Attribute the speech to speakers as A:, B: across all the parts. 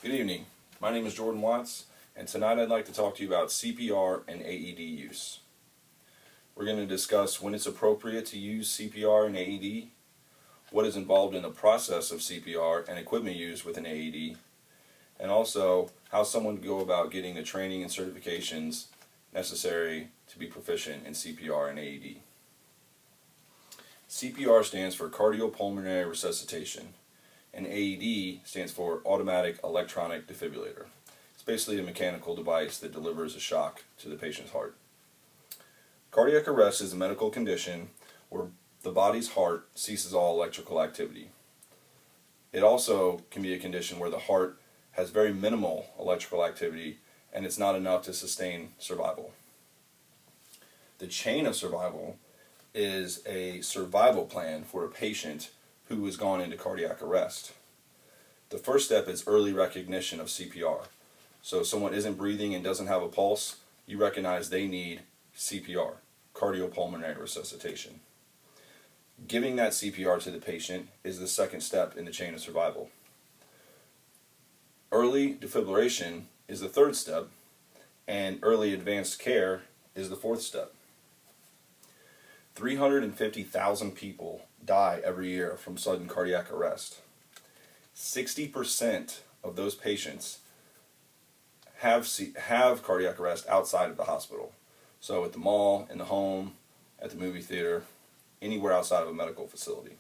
A: Good evening. My name is Jordan Watts, and tonight I'd like to talk to you about CPR and AED use. We're going to discuss when it's appropriate to use CPR and AED, what is involved in the process of CPR and equipment used with an AED, and also how someone would go about getting the training and certifications necessary to be proficient in CPR and AED. CPR stands for cardiopulmonary resuscitation, and AED stands for automatic electronic defibrillator. It's basically a mechanical device that delivers a shock to the patient's heart. Cardiac arrest is a medical condition where the body's heart ceases all electrical activity. It also can be a condition where the heart has very minimal electrical activity and it's not enough to sustain survival. The chain of survival is a survival plan for a patient who has gone into cardiac arrest. The first step is early recognition of CPR. So if someone isn't breathing and doesn't have a pulse, you recognize they need CPR, cardiopulmonary resuscitation. Giving that CPR to the patient is the second step in the chain of survival. Early defibrillation is the third step, and early advanced care is the fourth step. 350,000 people die every year from sudden cardiac arrest. 60% of those patients have cardiac arrest outside of the hospital. So at the mall, in the home, at the movie theater, anywhere outside of a medical facility.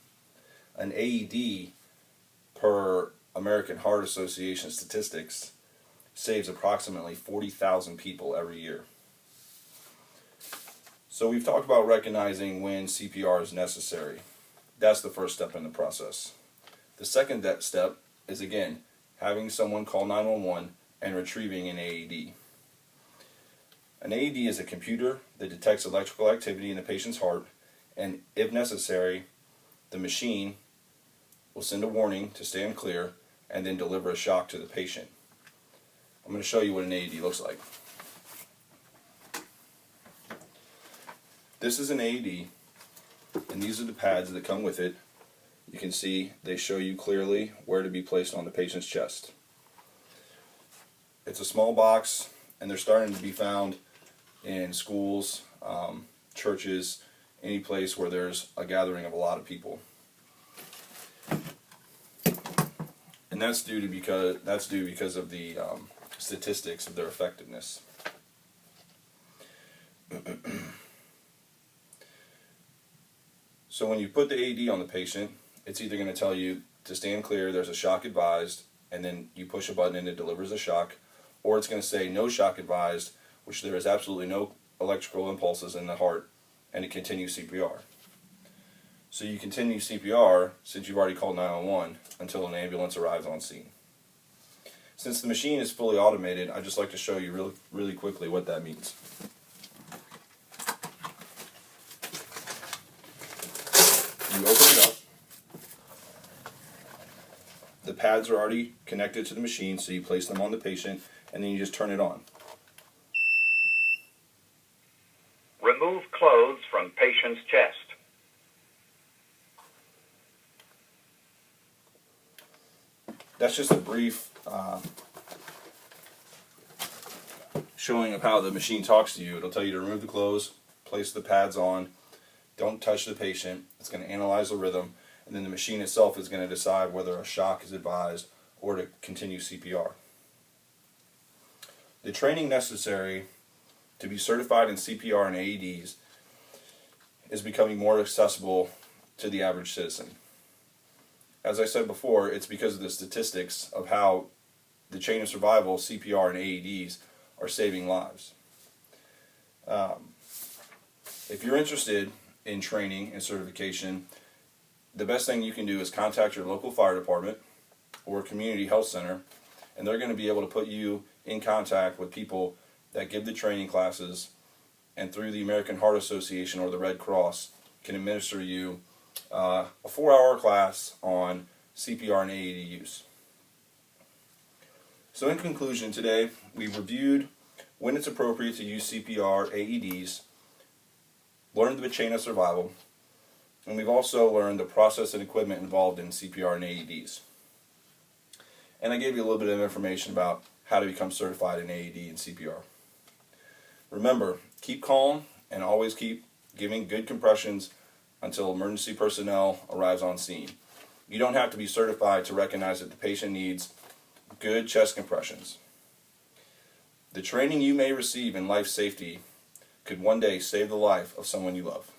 A: An AED, per American Heart Association statistics, saves approximately 40,000 people every year. So we've talked about recognizing when CPR is necessary. That's the first step in the process. The second step is, again, having someone call 911 and retrieving an AED. An AED is a computer that detects electrical activity in the patient's heart, and if necessary, the machine will send a warning to stand clear and then deliver a shock to the patient. I'm going to show you what an AED looks like. This is an AED, and these are the pads that come with it. You can see they show you clearly where to be placed on the patient's chest. It's a small box, and they're starting to be found in schools, churches, any place where there's a gathering of a lot of people. And that's due because of the statistics of their effectiveness. So when you put the AED on the patient, it's either going to tell you to stand clear, there's a shock advised, and then you push a button and it delivers a shock, or it's going to say no shock advised, which there is absolutely no electrical impulses in the heart, and it continues CPR. So you continue CPR since you've already called 911 until an ambulance arrives on scene. Since the machine is fully automated, I'd just like to show you really quickly what that means. You open it up. The pads are already connected to the machine, so you place them on the patient, and then you just turn it on.
B: Remove clothes from patient's chest.
A: That's just a brief showing of how the machine talks to you. It'll tell you to remove the clothes, place the pads on, don't touch the patient. It's going to analyze the rhythm, and then the machine itself is going to decide whether a shock is advised or to continue CPR. The training necessary to be certified in CPR and AEDs is becoming more accessible to the average citizen. As I said before, it's because of the statistics of how the chain of survival, CPR and AEDs, are saving lives. If you're interested in training and certification, the best thing you can do is contact your local fire department or community health center, and they're going to be able to put you in contact with people that give the training classes, and through the American Heart Association or the Red Cross can administer you a 4-hour class on CPR and AED use. So in conclusion, today we've reviewed when it's appropriate to use CPR, AEDs, learned the chain of survival, and we've also learned the process and equipment involved in CPR and AEDs. and I gave you a little bit of information about how to become certified in AED and CPR. Remember, keep calm and always keep giving good compressions until emergency personnel arrives on scene. You don't have to be certified to recognize that the patient needs good chest compressions. The training you may receive in life safety could one day save the life of someone you love.